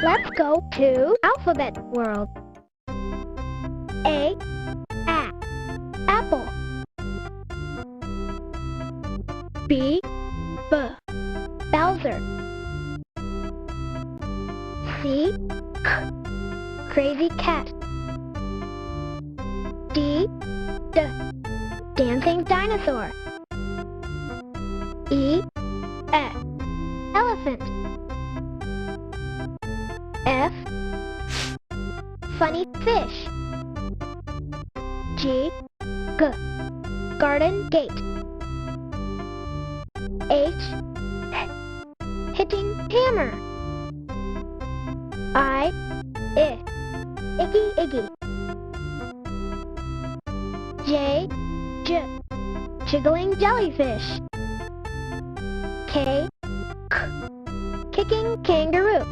Let's go to alphabet world. A, apple. B, Bowser. C, crazy cat. D, dancing dinosaur. E, elephant. F, funny fish. G, garden gate. H, hitting hammer. I, iggy. J, jiggling jellyfish. K, kicking kangaroo.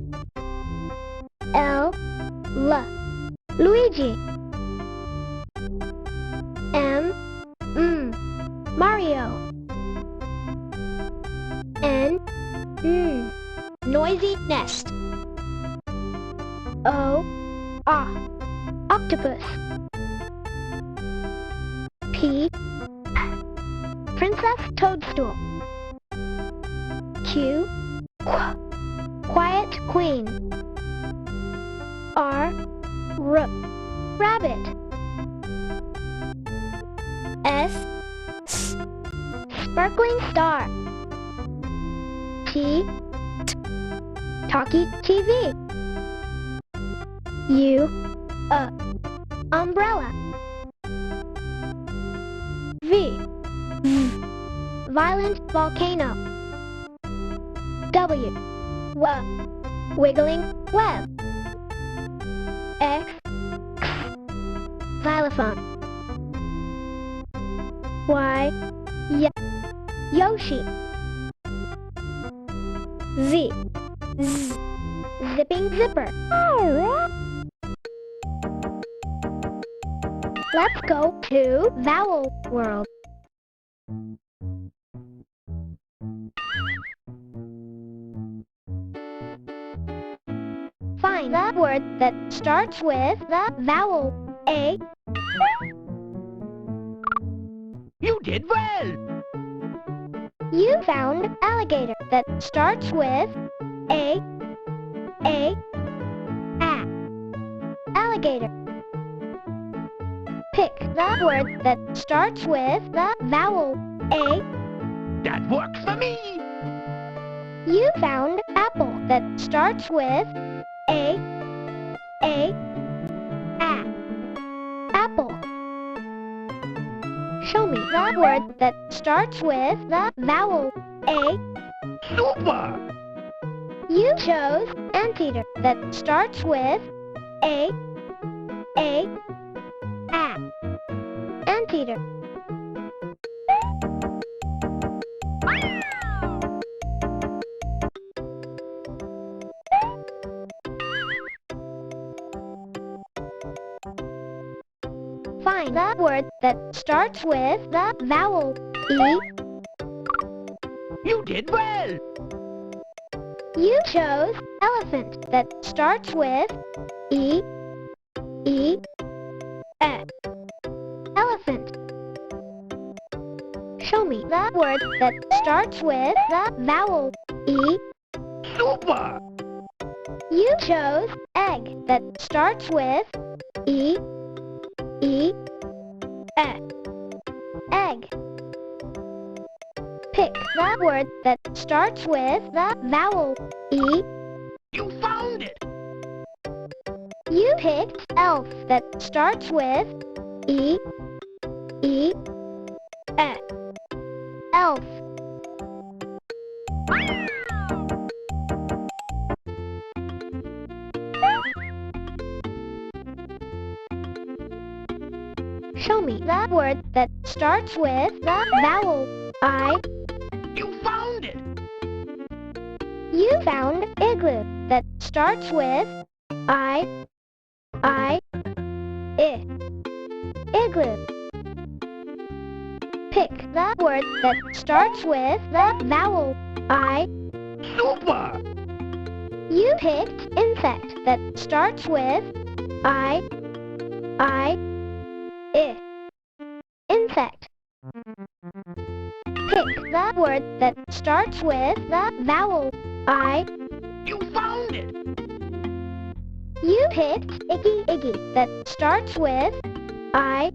L, Luigi. M, Mario. N, noisy nest. O, octopus. P, princess toadstool. Q, quiet queen. R, rabbit. S, sparkling star. T, talkie TV. U, umbrella. V, violent volcano. W, wiggling web. X, xylophone. Y, Yoshi. Z, zipping zipper. Let's go to Vowel world. Find the word that starts with the vowel A. You did well! You found alligator that starts with A. Alligator. Pick the word that starts with the vowel A. That works for me! You found apple that starts with A. Apple. Show me the word that starts with the vowel A. Super! You chose anteater that starts with A. Anteater. Find the word that starts with the vowel E. You did well! You chose elephant that starts with E. Elephant. Show me the word that starts with the vowel E. Super! You chose egg that starts with E. Egg. Pick the word that starts with the vowel E. You found it! You picked elf that starts with E. Elf. Show me the word that starts with the vowel I. You found it! You found igloo that starts with I. Igloo. Pick the word that starts with the vowel I. Super! You picked insect that starts with I, insect. Pick the word that starts with the vowel I. You found it! You picked icky that starts with I,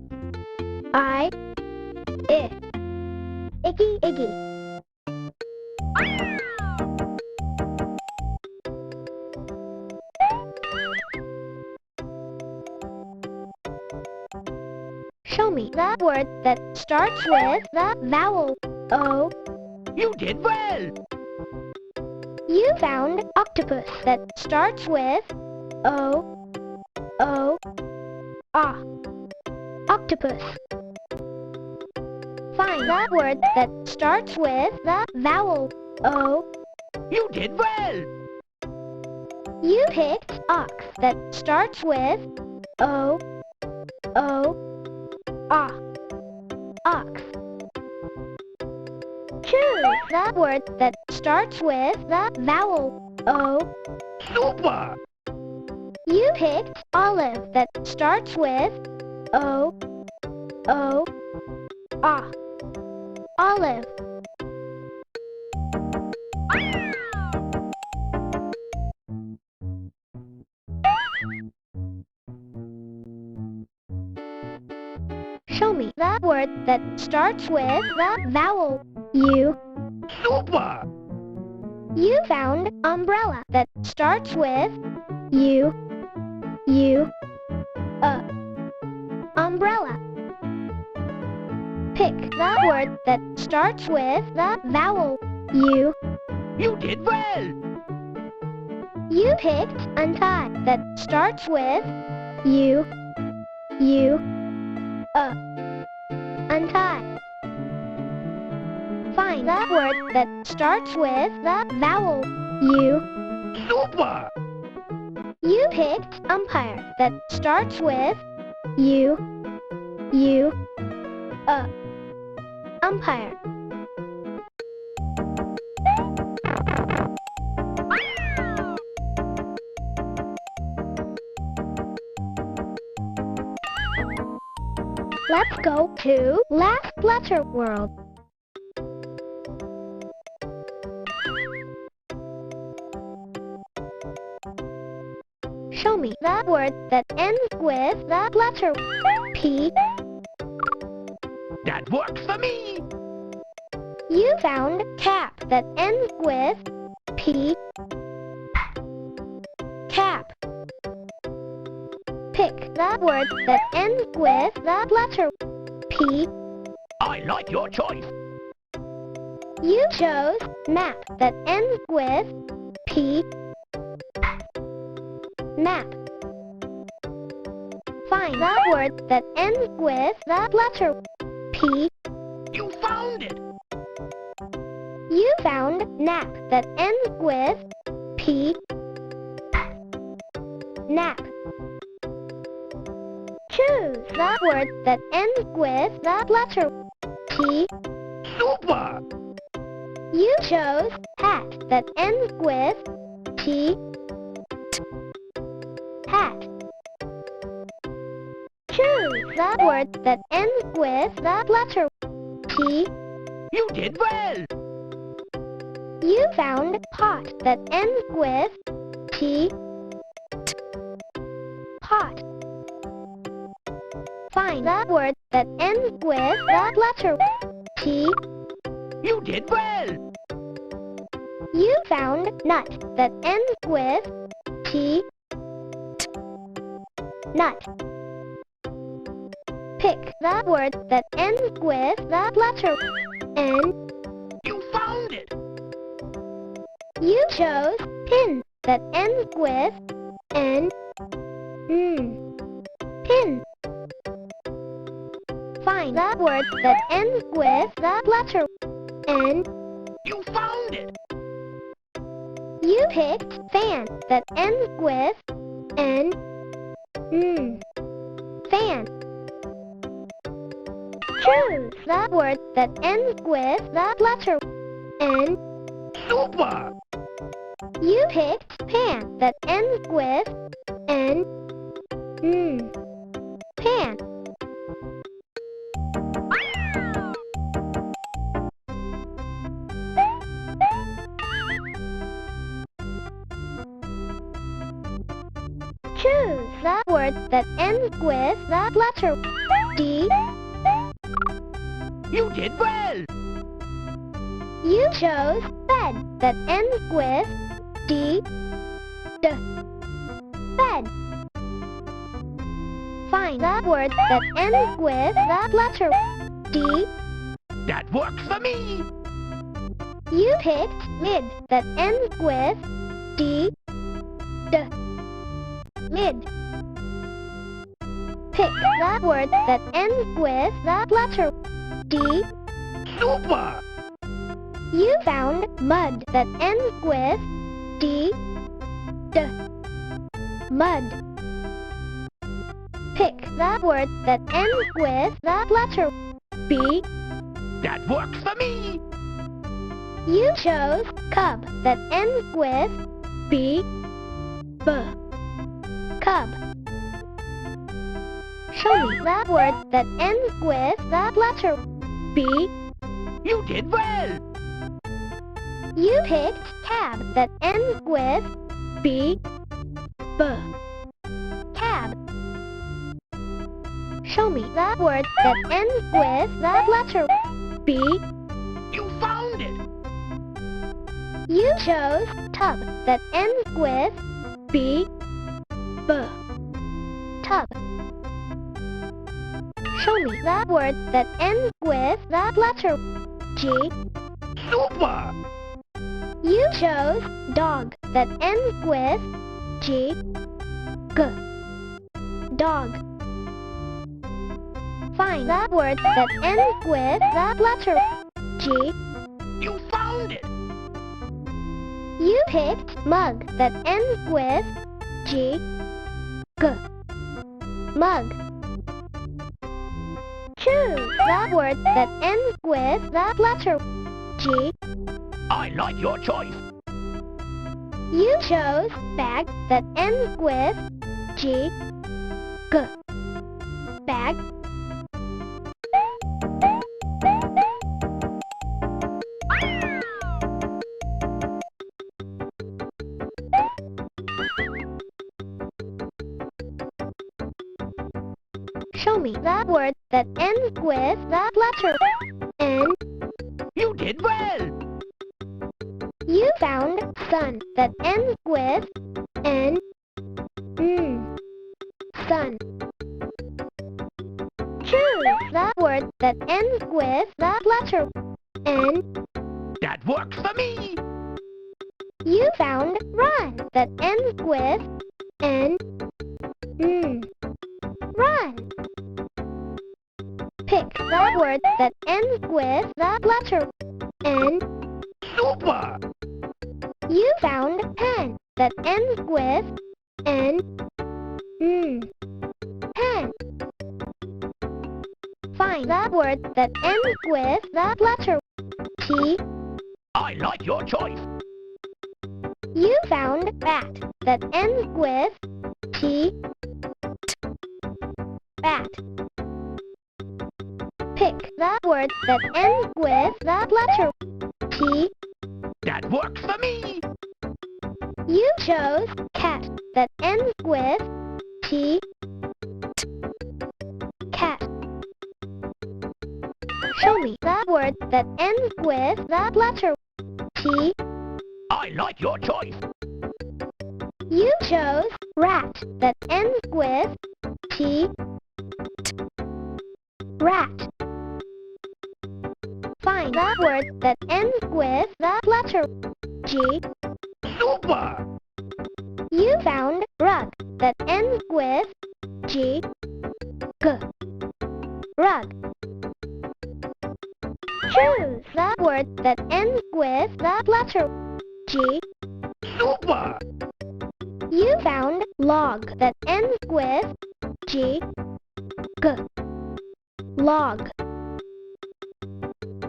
icky. Show me the word that starts with the vowel O. You did well! You found octopus that starts with O, octopus. Find the word that starts with the vowel O. You did well! You picked ox that starts with O, ox. Choose the word that starts with the vowel O. Super! You picked olive that starts with O, olive. Show me the word that starts with the vowel U. Super! You found umbrella that starts with U, umbrella. Pick the word that starts with the vowel U. You did well! You picked untie that starts with U, untie. Find the word that starts with the vowel U. Super! You picked umpire that starts with U, umpire. Let's go to last letter world. Show me the word that ends with the letter P. That works for me! You found cap that ends with P. Cap. Pick the word that ends with the letter P. I like your choice! You chose map that ends with P. Map. Find the word that ends with the letter P. You found it! You found nap that ends with P. Nap. Choose the word that ends with the letter T. Super! You chose hat that ends with T. Hat. Choose the word that ends with the letter T. You did well! You found pot that ends with T. Pot. Find the word that ends with the letter T. You did well! You found nut that ends with T. Nut. Pick the word that ends with the letter N. You found it! You chose pin that ends with N. Pin. Find the word that ends with the letter N. You found it! You picked fan that ends with N. Fan. Choose the word that ends with the letter N. Super! You picked pan that ends with N. Pan. Choose the word that ends with the letter D. You did well. You chose bed that ends with D. D. Bed. Find the word that ends with the letter D. That works for me. You picked mid that ends with D. D. Mid. Pick the word that ends with the letter D. Super. You found mud that ends with D. D. Mud. Pick the word that ends with the letter B. That works for me. You chose cub that ends with B. B. Cub. Show me the word that ends with the letter B. You did well. You picked cab that ends with B. B. Cab. Show me the word that ends with the letter B. You found it. You chose tub that ends with B. B. Tub. Show me the word that ends with the letter G. Super. You chose dog that ends with G. G. Dog. Find the word that ends with the letter G. You found it. You picked mug that ends with G. G. Mug. Choose the word that ends with the letter G. I like your choice. You chose bag that ends with G. G. Bag. Show me the word that ends with the letter N. You did well. You found sun that ends with N. Sun. Choose the word that ends with the letter N. That works for me. You found run that ends with N. Run. Pick the word that ends with the letter N. Super. You found pen that ends with N. Pen. Find the word that ends with the letter T. I like your choice. You found bat that ends with T. Bat. Pick the word that ends with the letter T. That works for me. You chose cat that ends with T. Cat. Show me the word that ends with the letter T. I like your choice. You chose rat that ends with T. Rat. Find the word that ends with the letter G. Super. You found rug that ends with G. G. Rug. Choose the word that ends with the letter G. Super. You found log that ends with G. G. Log.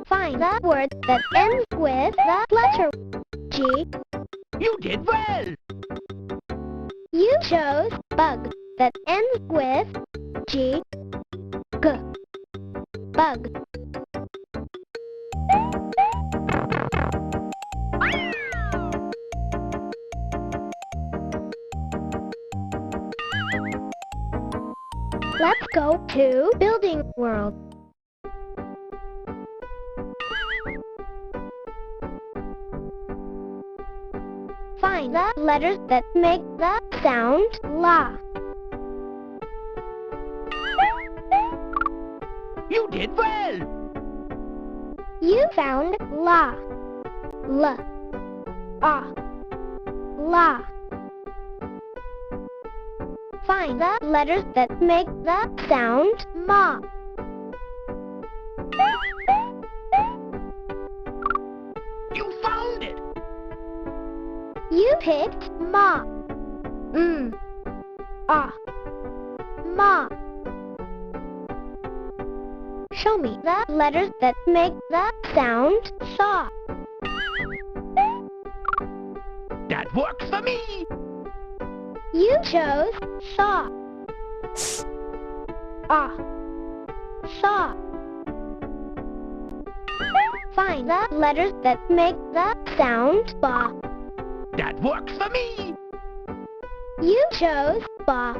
Find the word that ends with the letter G. You did well. You chose bug that ends with G, G. Bug. Let's go to Building World. Find the letters that make the sound La. You did well. You found La. L. Ah. La. Find the letters that make the sound Ma. You found it. You picked Ma. Ah. Ma. Show me the letters that make the sound Saw. That works for me. You chose Saw. Ah. Saw. Find the letters that make the sound Ba. That works for me. You chose Ba.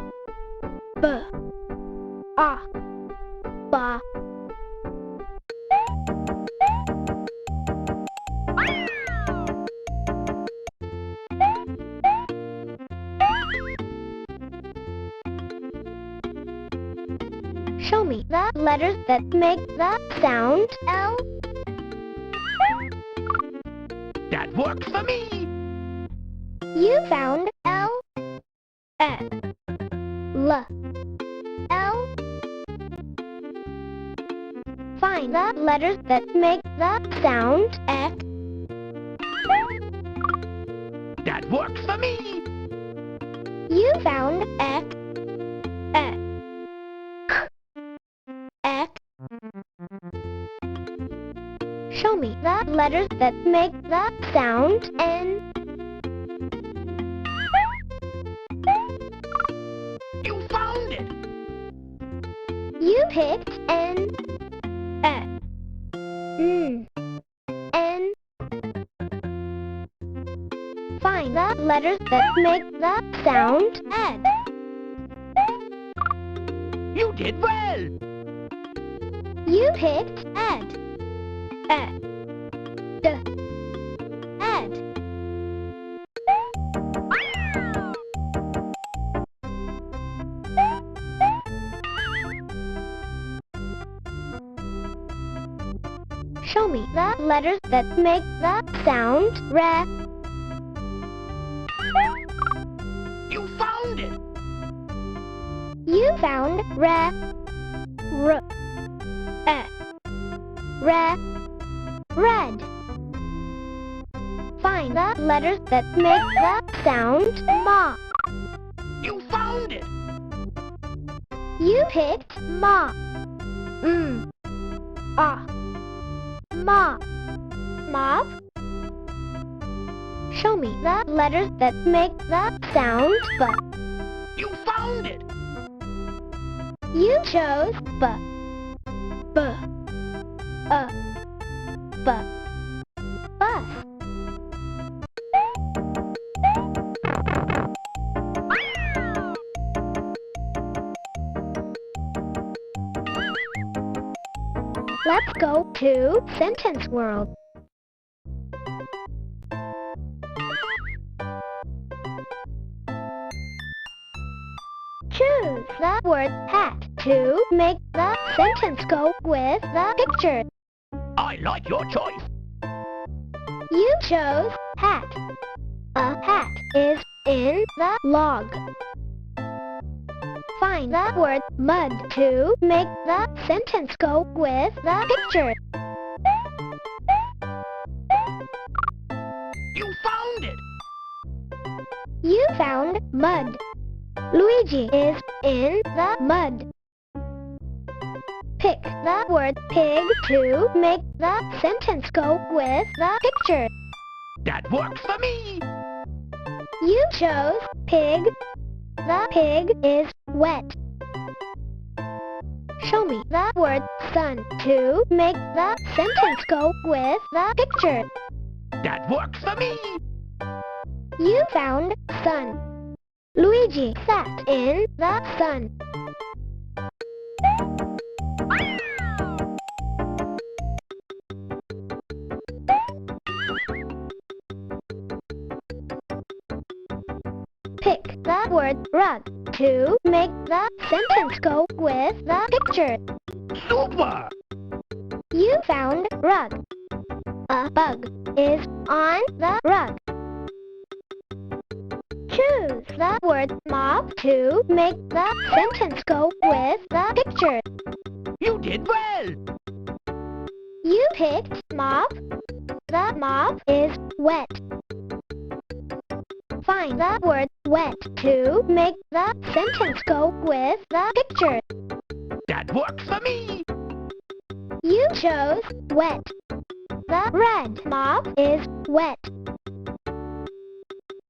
B. Ah. Ba. Show me the letters that make the sound L. That works for me. You found L. E. L. L. Find the letters that make the sound X. That works for me. You found X. E. X. Show me the letters that make the sound N. You found it. You picked N. E. N. Find the letters that make the sound Ed. You did well. You picked Ed. Ed. D. Ed. Show me the letters that make the sound Re. You found it. You found Re. R. E. Re. Red. Find the letters that make the sound Ma. You found it. You picked Ma. Ah. Ma. Mop. Show me the letters that make the sound B. You found it. You chose B. B. B. Bus. Let's go to Sentence World. Choose the word hat to make the sentence go with the picture. I like your choice. You chose hat. A hat is in the log. Find the word mud to make the sentence go with the picture. You found it. You found mud. Luigi is in the mud. Pick the word pig to make the sentence go with the picture. That works for me. You chose pig. The pig is wet. Show me the word sun to make the sentence go with the picture. That works for me. You found sun. Luigi sat in the sun. Pick the word rug to make the sentence go with the picture. Super! You found rug. A bug is on the rug. Choose the word mop to make the sentence go with the picture. You did well. You picked mop. The mop is wet. Find the word wet to make the sentence go with the picture. That works for me. You chose wet. The red mop is wet.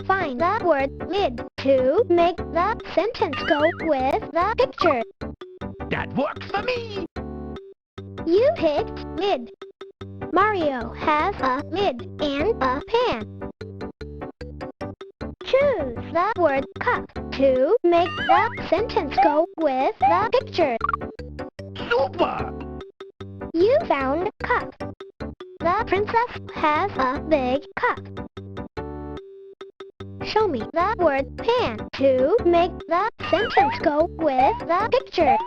Find the word lid to make the sentence go with the picture. That works for me. You picked lid. Mario has a lid and a pan. Choose the word cup to make the sentence go with the picture. Super! You found cup. The princess has a big cup. Show me the word pan to make the sentence go with the picture.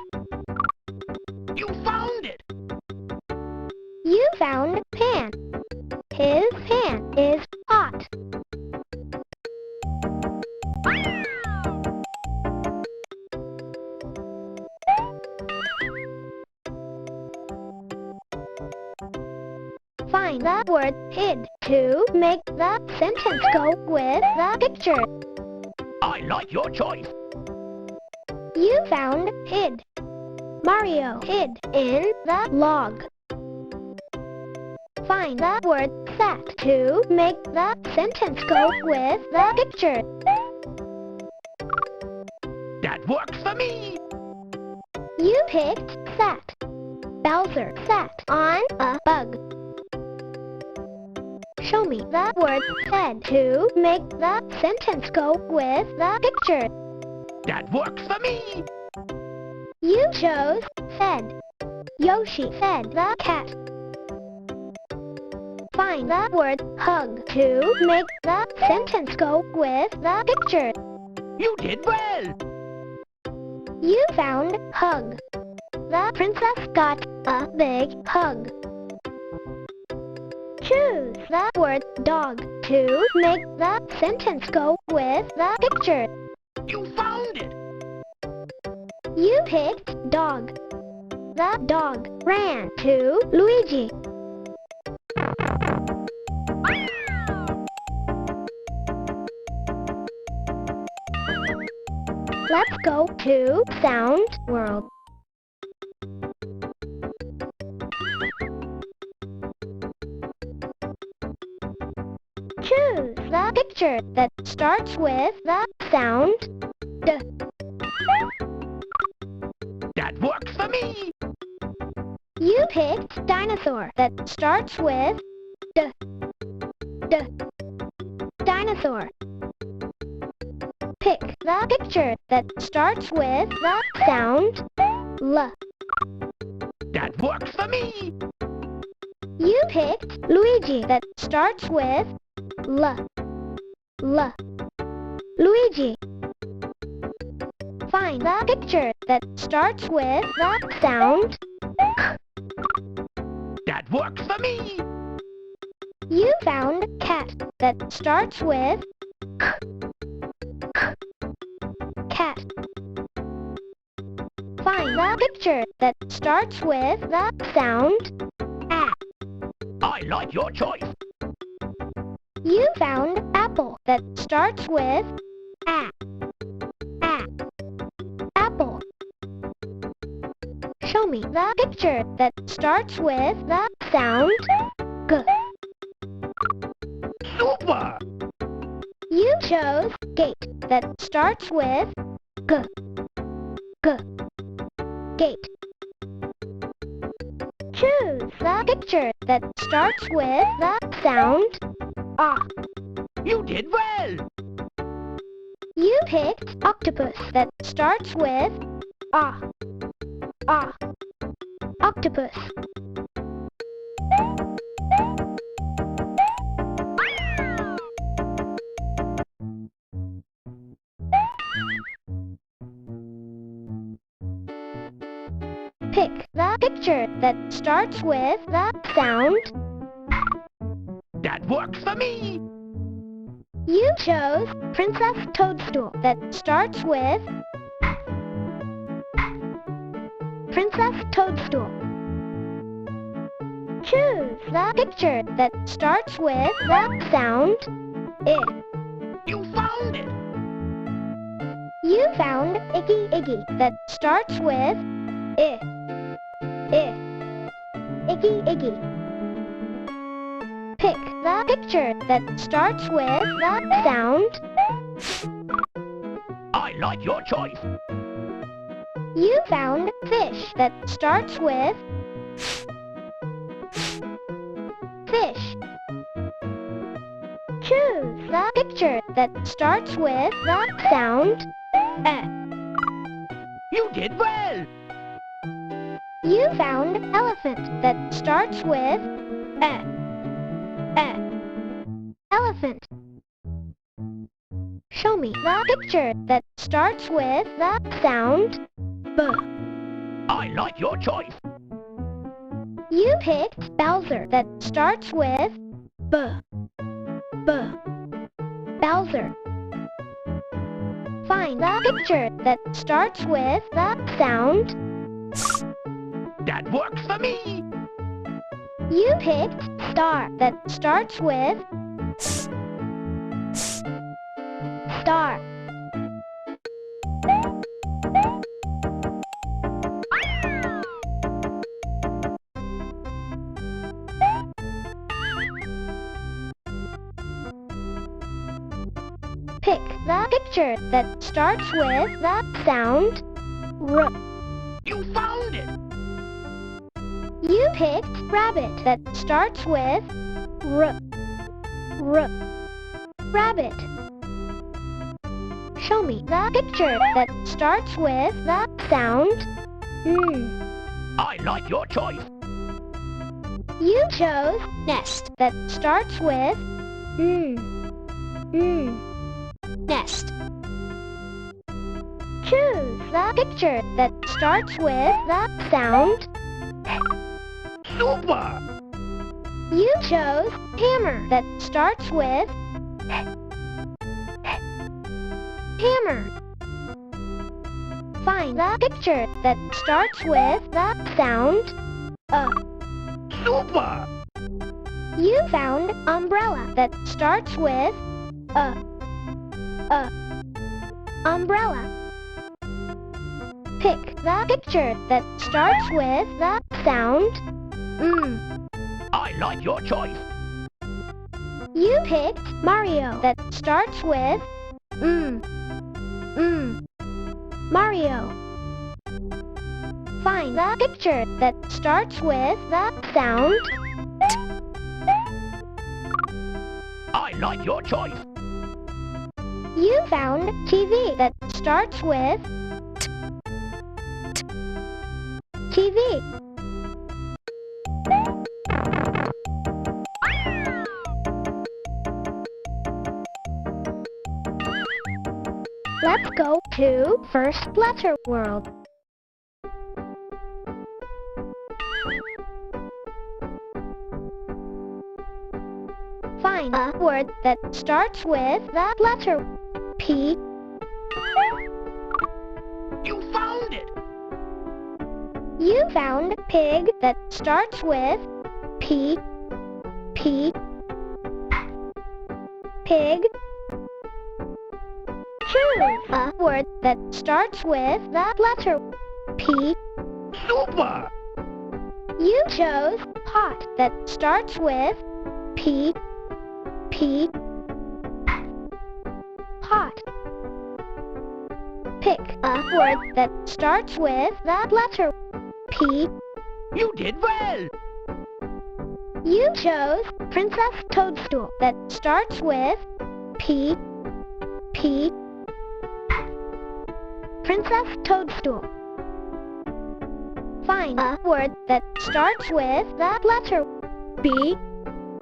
You found it. You found pan. His pan is hot. Find the word hid to make the sentence go with the picture. I like your choice. You found hid. Mario hid in the log. Find the word sat to make the sentence go with the picture. That works for me. You picked sat. Bowser sat on a bug. Show me the word fed to make the sentence go with the picture. That works for me. You chose fed. Yoshi fed the cat. Find the word hug to make the sentence go with the picture. You did well. You found hug. The princess got a big hug. Choose the word dog to make the sentence go with the picture. You found it. You picked dog. The dog ran to Luigi. Let's go to Sound World. Choose the picture that starts with the sound D. That works for me. You picked dinosaur that starts with D. D. Dinosaur. Pick the picture that starts with the sound L. That works for me. You picked Luigi that starts with L. L. Luigi. Find the picture that starts with the sound K. That works for me. You found cat that starts with K. K. Cat. Find the picture that starts with the sound A. I like your choice. You found apple that starts with A. A. Apple. Show me the picture that starts with the sound G. Super! You chose gate that starts with G. G. Gate. Choose the picture that starts with the sound Ah. You did well. You picked octopus that starts with Ah. Ah. Octopus. Pick the picture that starts with the sound. That works for me. You chose Princess Toadstool that starts with Princess Toadstool. Choose the picture that starts with the sound I. You found it. You found Iggy Iggy that starts with I. I. Iggy Iggy. Pick the picture that starts with the sound. I like your choice. You found fish that starts with fish. Choose the picture that starts with the sound You did well. You found elephant that starts with elephant. Show me the picture that starts with the sound B. I like your choice. You picked Bowser that starts with B. B. Bowser. Find the picture that starts with the sound S. That works for me. You picked star that starts with S. S. Star. Pick the picture that starts with the sound R. You found it. You picked rabbit that starts with R. R. Rabbit. Show me the picture that starts with the sound I like your choice. You chose nest that starts with Nest. Choose the picture that starts with the sound Super. You chose hammer that starts with hammer. Find the picture that starts with the sound Super. You found umbrella that starts with umbrella. Pick the picture that starts with the sound I like your choice. You picked Mario that starts with Mario. Find the picture that starts with the sound I like your choice. You found TV that starts with TV. Let's go to first letter world. Find a word that starts with the letter P. You found it. You found pig that starts with P. P. Pig. Choose a word that starts with the letter P. Super. You chose pot that starts with P. P. Pick a word that starts with the letter P. You did well. You chose Princess Toadstool that starts with P. P. Princess Toadstool. Find a word that starts with the letter B.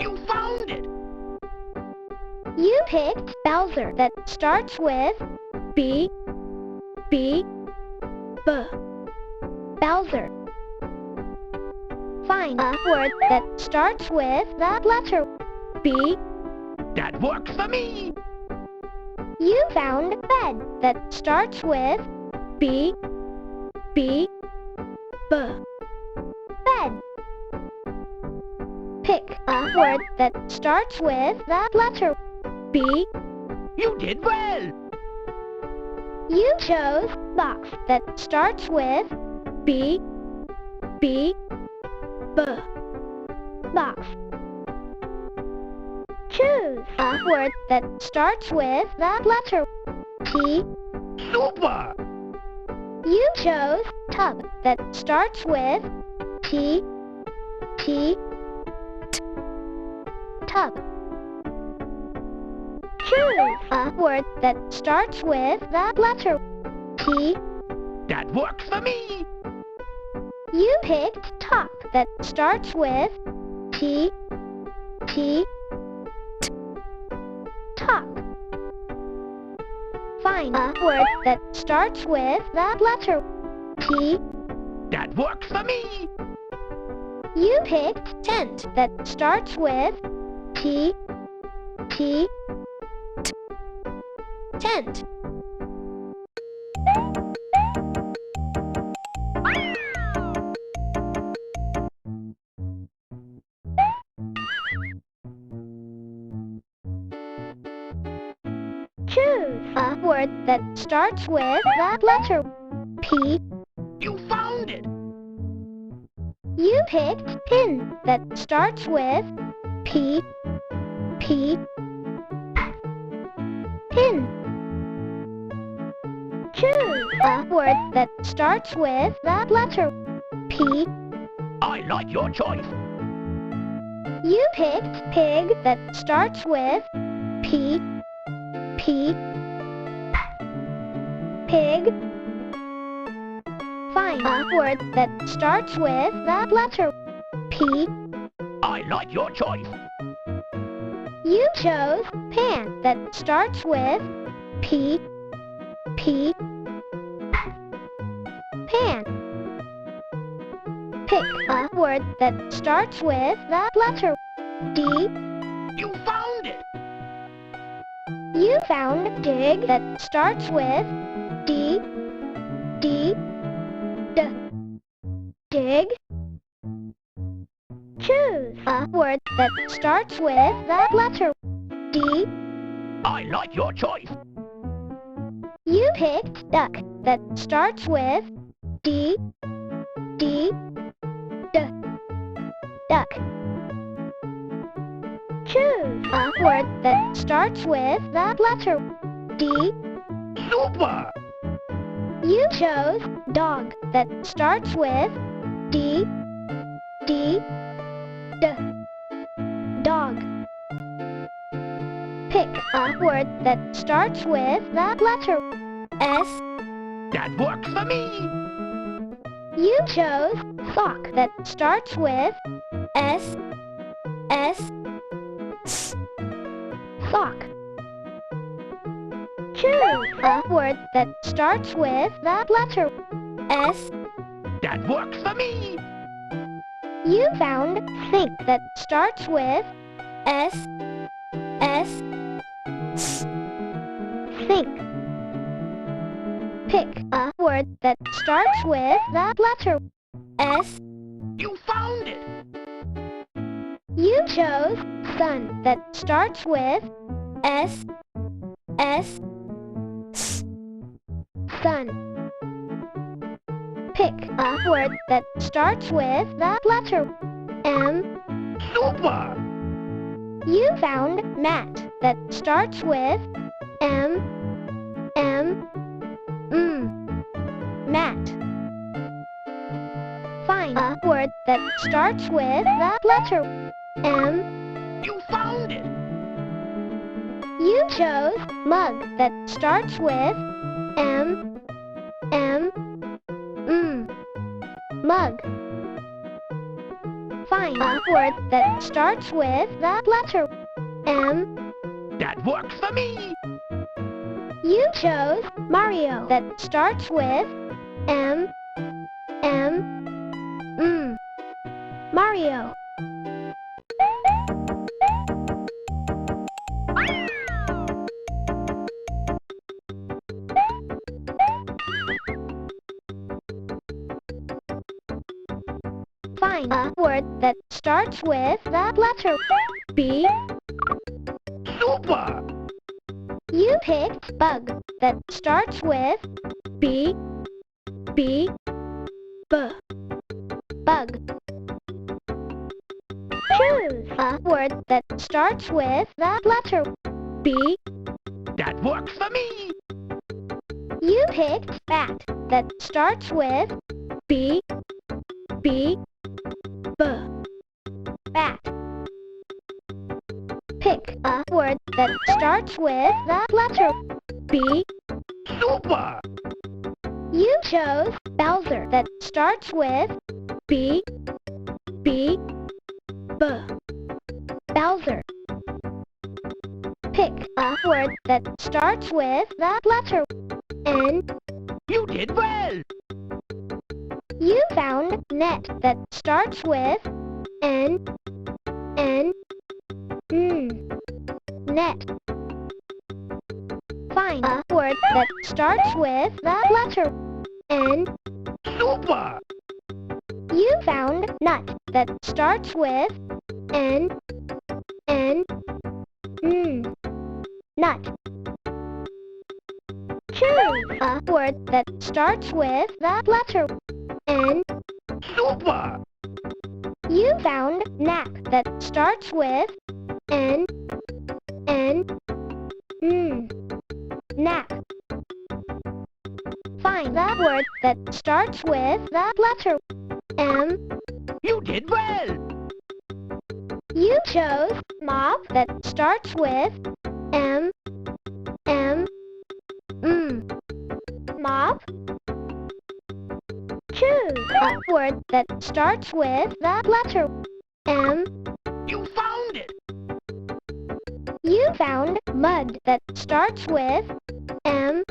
You found it. You picked Bowser that starts with B. B. B. Bowser. Find a word that starts with the letter B. That works for me. You found bed that starts with B. B. B. Bed. Pick a word that starts with the letter B. You did well. You chose box that starts with B. B. B. Box. Choose a word that starts with the letter T. Super. You chose tub that starts with T. T. T. Tub. Choose a word that starts with the letter T. That works for me. You picked top that starts with T. T. T. Top. Find a word that starts with the letter T. That works for me. You picked tent that starts with T. T. T. Tent. Choose a word that starts with the letter P. You found it. You picked pin that starts with P. P. Pin. Choose a word that starts with the letter P. I like your choice. You picked pig that starts with P. P. Pig. Find a word that starts with the letter P. I like your choice. You chose pan that starts with P. P. Pan. Pick a word that starts with the letter D. You found it. You found dig that starts with D. D. D. Dig. Choose a word that starts with the letter D. I like your choice. You picked duck that starts with D. D. D. Duck. Choose a word that starts with the letter D. Super. You chose dog that starts with D. D. D. Dog. Pick a word that starts with the letter S. That works for me. You chose sock that starts with S. S. S. Sock. Choose a word that starts with the letter S. That works for me. You found sink that starts with S. S. S. Sink. Pick a word that starts with the letter S. You found it. You chose sun that starts with S. S. S. Sun. Pick a word that starts with the letter M. Super. You found mat that starts with M. M. M. Find a word that starts with the letter M. You found it. You chose mug that starts with M. Mug. Find a word that starts with the letter M. That works for me. You chose Mario that starts with M. Mario. Find a word that starts with the letter B. Super. You picked bug that starts with B. Bug. Choose a word that starts with the letter B. That works for me. You picked bat that starts with B. Bat. Pick a word that starts with the letter B. Super. You chose Bowser that starts with B. Bowser. Pick a word that starts with the letter N. You did well. You found net that starts with N. Net. Find a word that starts with the letter N. Super. You found nut that starts with N. Nut. Choose a word that starts with the letter N. Super. You found nap that starts with N. Nap. Find the word that starts with the letter M. You did well. You chose mop that starts with M. Mop. Choose a word that starts with the letter M. You found it. You found mud that starts with M.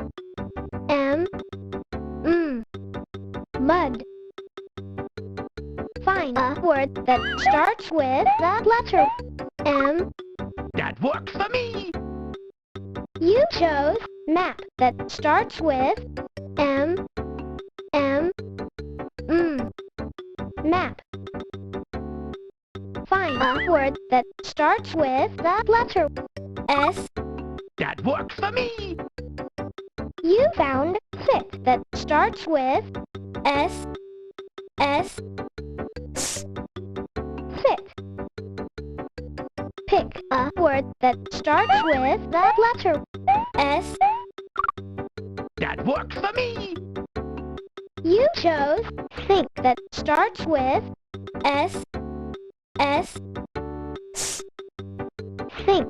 Mud. Find a word that starts with the letter M. That works for me. You chose map that starts with M. Map. Find a word that starts with the letter S. That works for me. You found sit that starts with S. Sit. Pick a word that starts with the letter S. That works for me. You chose sink that starts with S. Sink.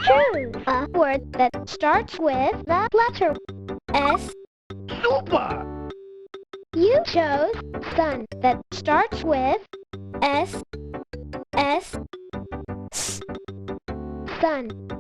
Choose a word that starts with the letter S. Super. You chose sun that starts with S. Sun.